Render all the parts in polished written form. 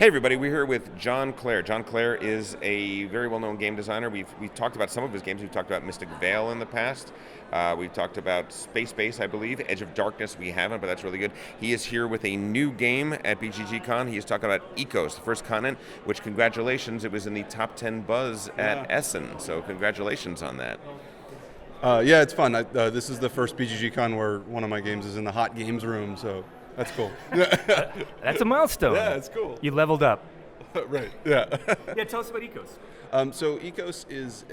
Hey everybody, we're here with John Clair. John Clair is a very well-known game designer. We've talked about some of his games. We've talked about Mystic Vale in the past. We've talked about Space Base, I believe. Edge of Darkness we haven't, but that's really good. He is here with a new game at bgg.con. He is talking about Ecos, the first continent, which congratulations, it was in the top 10 buzz at Essen. So congratulations on that. Yeah, it's fun. This is the first BGG.con where one of my games is in the hot games room, so that's cool. That's a milestone. Yeah, it's cool. You leveled up. Right, yeah. Yeah, tell us about Ecos. So Ecos is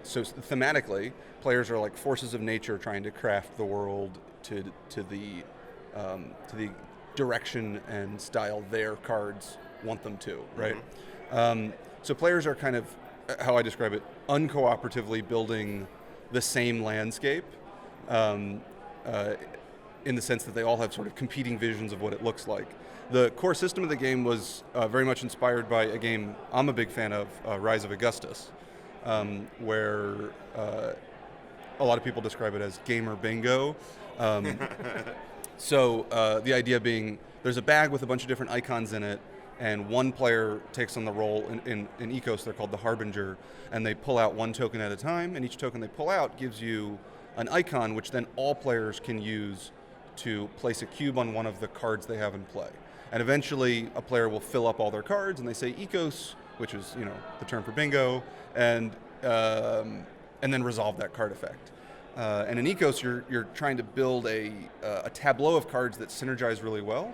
so thematically, players are like forces of nature trying to craft the world to the direction and style their cards want them to, right? Mm-hmm. So players are kind of, how I describe it, uncooperatively building the same landscape in the sense that they all have sort of competing visions of what it looks like. The core system of the game was very much inspired by a game I'm a big fan of, Rise of Augustus, where a lot of people describe it as gamer bingo. So the idea being there's a bag with a bunch of different icons in it, and one player takes on the role in Ecos, they're called the Harbinger, and they pull out one token at a time, and each token they pull out gives you an icon which then all players can use to place a cube on one of the cards they have in play. And eventually a player will fill up all their cards and they say Ecos, which is the term for bingo, and then resolve that card effect. And in Ecos, you're trying to build a tableau of cards that synergize really well,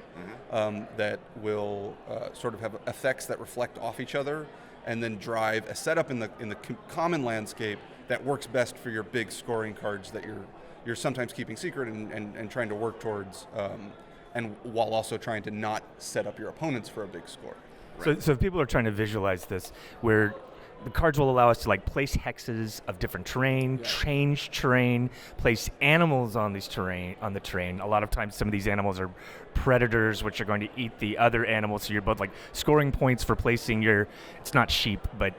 that will sort of have effects that reflect off each other, and then drive a setup in the common landscape that works best for your big scoring cards that you're sometimes keeping secret and trying to work towards, and while also trying to not set up your opponents for a big score. Right. So if people are trying to visualize this, where the cards will allow us to place hexes of different terrain, change terrain, place animals on the terrain. A lot of times some of these animals are predators which are going to eat the other animals, so you're both scoring points for placing it's not sheep, but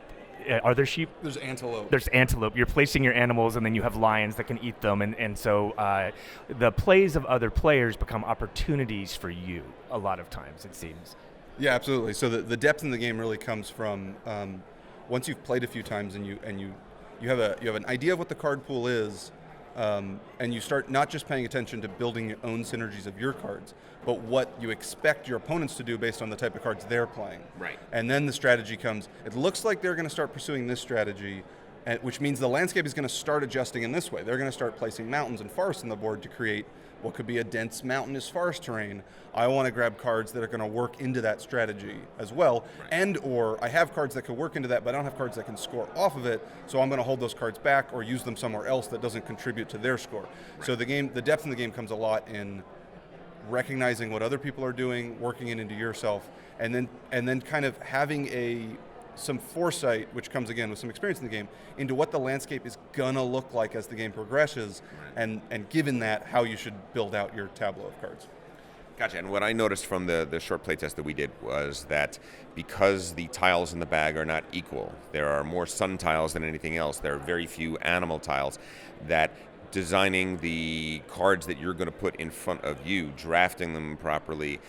are there sheep? There's antelope. There's antelope. You're placing your animals, and then you have lions that can eat them, and so the plays of other players become opportunities for you a lot of times, it seems. Yeah, absolutely. So the depth in the game really comes from once you've played a few times and you have an idea of what the card pool is, and you start not just paying attention to building your own synergies of your cards, but what you expect your opponents to do based on the type of cards they're playing. Right. And then the strategy comes. It looks like they're going to start pursuing this strategy, which means the landscape is going to start adjusting in this way. They're going to start placing mountains and forests on the board to create what could be a dense mountainous forest terrain. I want to grab cards that are going to work into that strategy as well, and or I have cards that could work into that, but I don't have cards that can score off of it, so I'm going to hold those cards back or use them somewhere else that doesn't contribute to their score. Right. So the depth in the game comes a lot in recognizing what other people are doing, working it into yourself, and then kind of having some foresight, which comes again with some experience in the game, into what the landscape is gonna look like as the game progresses, and given that, how you should build out your tableau of cards. Gotcha. And what I noticed from the short playtest that we did was that because the tiles in the bag are not equal, there are more sun tiles than anything else. There are very few animal tiles, that designing the cards that you're going to put in front of you, drafting them properly,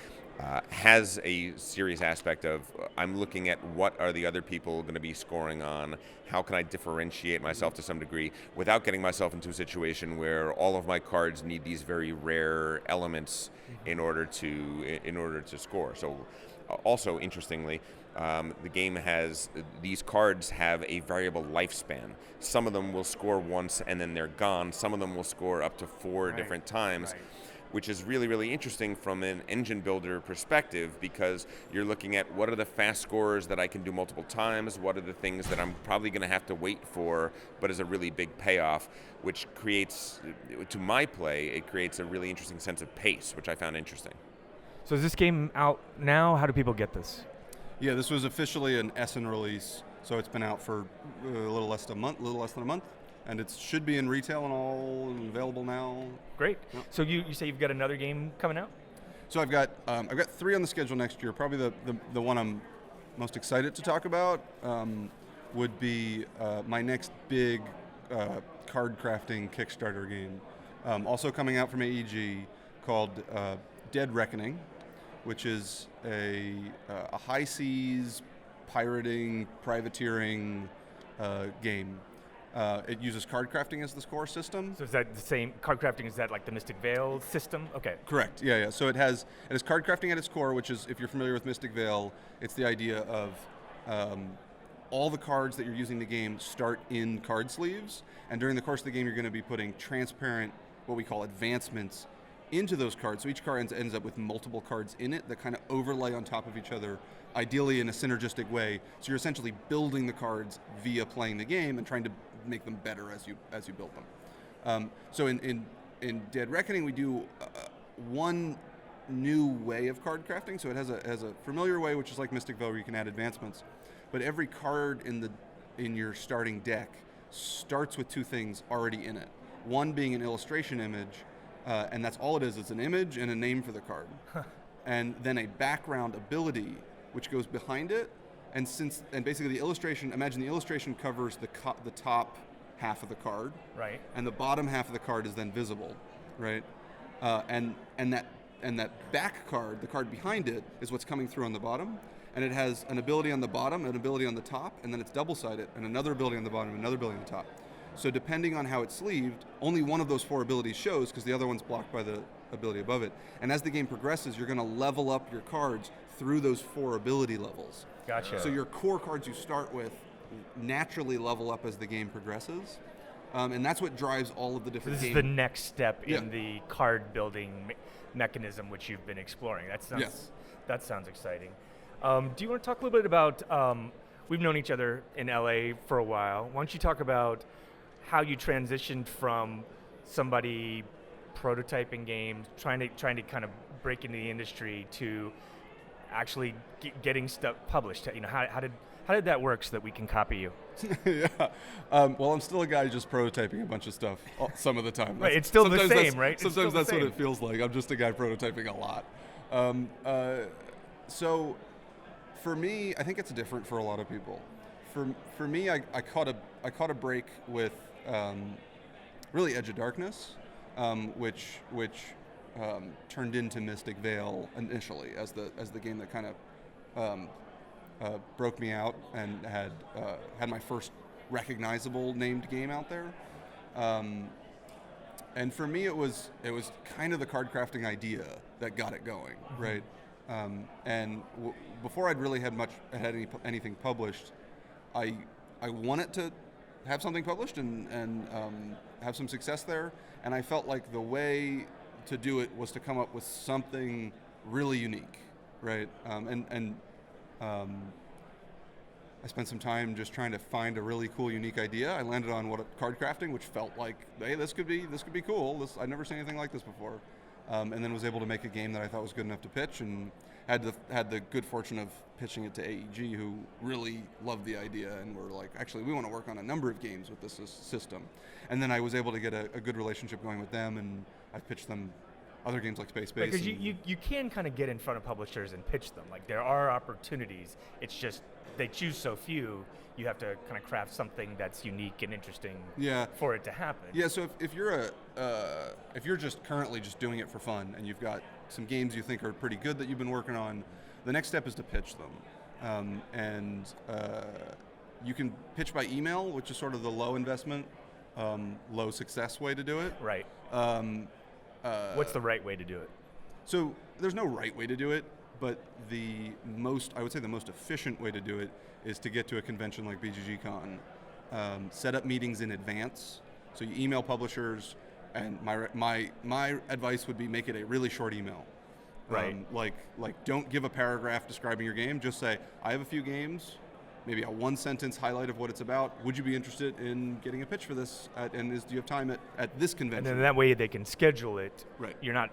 has a serious aspect of I'm looking at what are the other people going to be scoring on, how can I differentiate myself to some degree without getting myself into a situation where all of my cards need these very rare elements in order to score. So also interestingly, the game has, these cards have a variable lifespan. Some of them will score once and then they're gone. Some of them will score up to 4 different times. Right. Which is really, really interesting from an engine builder perspective, because you're looking at what are the fast scorers that I can do multiple times, what are the things that I'm probably going to have to wait for, but is a really big payoff, which creates, to my play, it creates a really interesting sense of pace, which I found interesting. So is this game out now? How do people get this? Yeah, this was officially an Essen release, so it's been out for a little less than a month. And it should be in retail and all available now. Great. Yep. So you say you've got another game coming out? So I've got 3 on the schedule next year. Probably the one I'm most excited to talk about would be my next big card crafting Kickstarter game. Also coming out from AEG, called Dead Reckoning, which is a high seas pirating, privateering game. It uses card crafting as the core system. So is that the same card crafting? Is that like the Mystic Vale system? Okay. Correct. Yeah. So it has card crafting at its core, which is, if you're familiar with Mystic Vale, it's the idea of all the cards that you're using in the game start in card sleeves, and during the course of the game, you're going to be putting transparent, what we call advancements, into those cards. So each card ends up with multiple cards in it that kind of overlay on top of each other, ideally in a synergistic way. So you're essentially building the cards via playing the game and trying to make them better as you build them. So in Dead Reckoning, we do one new way of card crafting. So it has a familiar way, which is like Mystic Vale, where you can add advancements. But every card in your starting deck starts with two things already in it. One being an illustration image, and that's all it is. It's an image and a name for the card. And then a background ability, which goes behind it. And basically the illustration, imagine the illustration covers the top half of the card. Right. And the bottom half of the card is then visible, right? And that back card, the card behind it, is what's coming through on the bottom. And it has an ability on the bottom, an ability on the top, and then it's double-sided, and another ability on the bottom, and another ability on the top. So depending on how it's sleeved, only one of those four abilities shows, because the other one's blocked by the ability above it. And as the game progresses, you're going to level up your cards through those four ability levels. Gotcha. So your core cards you start with naturally level up as the game progresses. And that's what drives all of the different This is the next step in the card building mechanism which you've been exploring. That sounds exciting. Do you want to talk a little bit about, we've known each other in LA for a while. Why don't you talk about how you transitioned from somebody prototyping games, trying to kind of break into the industry, to actually getting stuff published? You know, how did that work so that we can copy you? Yeah. Well, I'm still a guy just prototyping a bunch of stuff some of the time. Right. It's still the same, right? Sometimes that's what it feels like. I'm just a guy prototyping a lot. So for me, I think it's different for a lot of people. For me, I caught a break with really Edge of Darkness, which turned into Mystic Vale initially as the game that kind of broke me out and had my first recognizable named game out there. And for me, it was kind of the card crafting idea that got it going, right? And before I'd really had anything published, I wanted to have something published and have some success there. And I felt like the way to do it was to come up with something really unique, right? I spent some time just trying to find a really cool, unique idea. I landed on card crafting, which felt like, hey, this could be cool. I'd never seen anything like this before. And then was able to make a game that I thought was good enough to pitch, and had the good fortune of pitching it to AEG, who really loved the idea and were like, actually, we want to work on a number of games with this system. And then I was able to get a good relationship going with them, and I've pitched them other games like Space Base. Because you can kind of get in front of publishers and pitch them. Like, there are opportunities. It's just they choose so few. You have to kind of craft something that's unique and interesting for it to happen. Yeah. So if you're just currently just doing it for fun, and you've got some games you think are pretty good that you've been working on, the next step is to pitch them. You can pitch by email, which is sort of the low investment, low success way to do it. Right. What's the right way to do it? So there's no right way to do it, but I would say the most efficient way to do it is to get to a convention like bgg.con, set up meetings in advance. So you email publishers, and my advice would be make it a really short email. Right. Like don't give a paragraph describing your game. Just say, I have a few games, maybe a one-sentence highlight of what it's about. Would you be interested in getting a pitch for this? Do you have time at this convention? And then that way they can schedule it. Right. You're not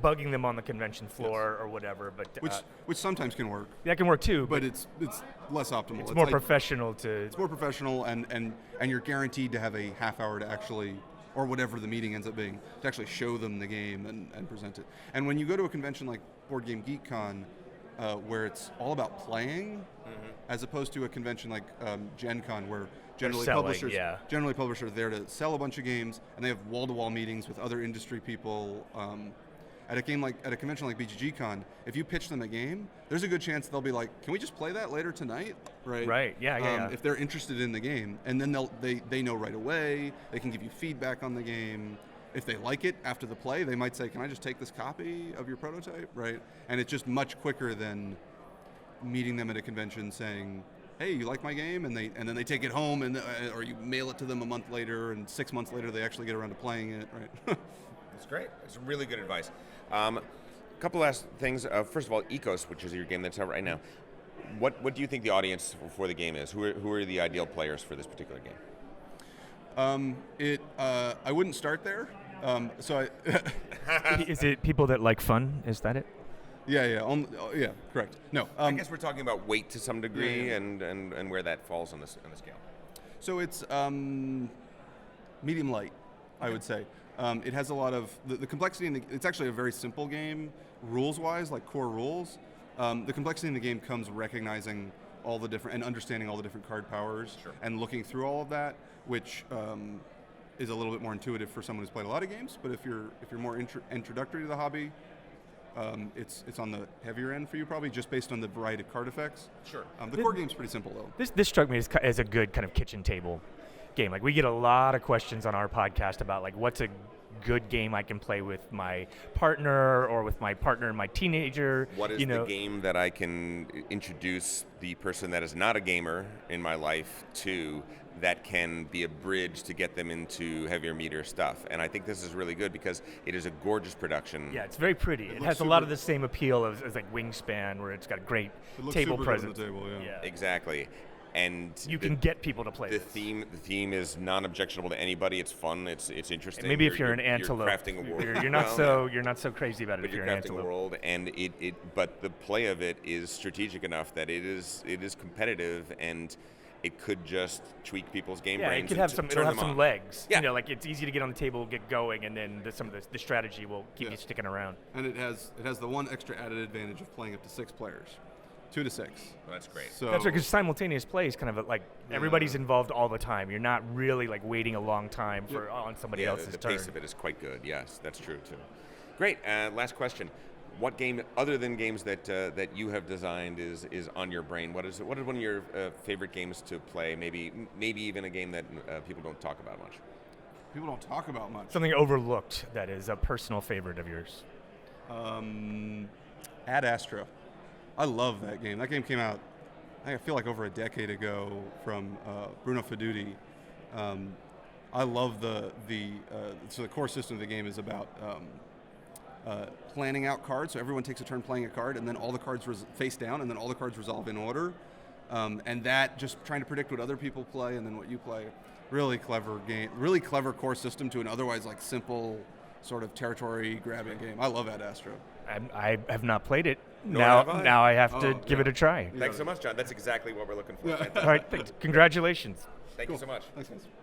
bugging them on the convention floor or whatever. But which sometimes can work. That can work too. But it's less optimal. It's more professional to. It's more professional, and you're guaranteed to have a half hour to actually, or whatever the meeting ends up being, to actually show them the game and present it. And when you go to a convention like BoardGameGeek.con, where it's all about playing, as opposed to a convention like Gen Con, where generally publishers are there to sell a bunch of games, and they have wall-to-wall meetings with other industry people. At a convention like bgg.con, if you pitch them a game, there's a good chance they'll be like, "Can we just play that later tonight?" Right? Right. Yeah. If they're interested in the game, and then they know right away. They can give you feedback on the game. If they like it after the play, they might say, "Can I just take this copy of your prototype?" Right? And it's just much quicker than meeting them at a convention saying, "Hey, you like my game?" and then they take it home, or you mail it to them a month later, and 6 months later they actually get around to playing it. Right? That's great. That's really good advice. A couple last things. First of all, Ecos, which is your game that's out right now. What do you think the audience for the game is? Who are the ideal players for this particular game? I wouldn't start there. Is it people that like fun? Is that it? Yeah, correct. No, I guess we're talking about weight to some degree, Yeah. and where that falls on the scale. So it's medium light, I would say. It has a lot of the complexity. It's actually a very simple game, rules-wise, like core rules. The complexity in the game comes recognizing all the different and understanding all the different card powers, Sure. and looking through all of that, which is a little bit more intuitive for someone who's played a lot of games. But if you're more introductory to the hobby, it's on the heavier end for you, probably, just based on the variety of card effects. Sure. The core game's pretty simple, though. This struck me as a good kind of kitchen table game. Like, we get a lot of questions on our podcast about like what's a good game I can play with my partner, or with my partner and my teenager. What is the game that I can introduce the person that is not a gamer in my life to, that can be a bridge to get them into heavier meter stuff? And I think this is really good because it is a gorgeous production. Yeah, it's very pretty. It has a lot of the same appeal as like Wingspan, where it's got a great It looks table super good presence. on the table, yeah. Exactly. And You can get people to play the this. theme is non-objectionable to anybody. It's fun. It's interesting. Maybe if you're an antelope, you're crafting a world. you're not so crazy about it. But If you're you're an crafting a antelope. world, and but the play of it is strategic enough that it is competitive, and it could just tweak people's game Yeah, brains. it could have and some. turn It'll have them some on. legs. Yeah. Like it's easy to get on the table, get going, and then some of the strategy will keep Yeah. you sticking around. And it has the one extra added advantage of playing up to 6 players, 2 to 6. Well, that's great. So That's right, because simultaneous play is kind of like everybody's involved all the time. You're not really like waiting a long time for on somebody Yeah, else's the turn. pace of it is quite good. Yes, that's true too. Great. Last question. What game, other than games that you have designed, is on your brain? What is one of your favorite games to play? Maybe even a game that people don't talk about much. People don't talk about much. Something overlooked that is a personal favorite of yours. Ad Astra. I love that game. That game came out, I feel like, over a decade ago from Bruno Feduti. I love so the core system of the game is about planning out cards. So everyone takes a turn playing a card, and then all the cards face down, and then all the cards resolve in order. And that, just trying to predict what other people play and then what you play. Really clever game. Really clever core system to an otherwise like simple sort of territory grabbing game. I love Ad Astra. I have not played it. Nor have I. Now I have to give yeah. it a try. Thanks so much, John. That's exactly what we're looking for. Yeah. Fantastic. All right, congratulations. Thank you so much. Thanks, guys.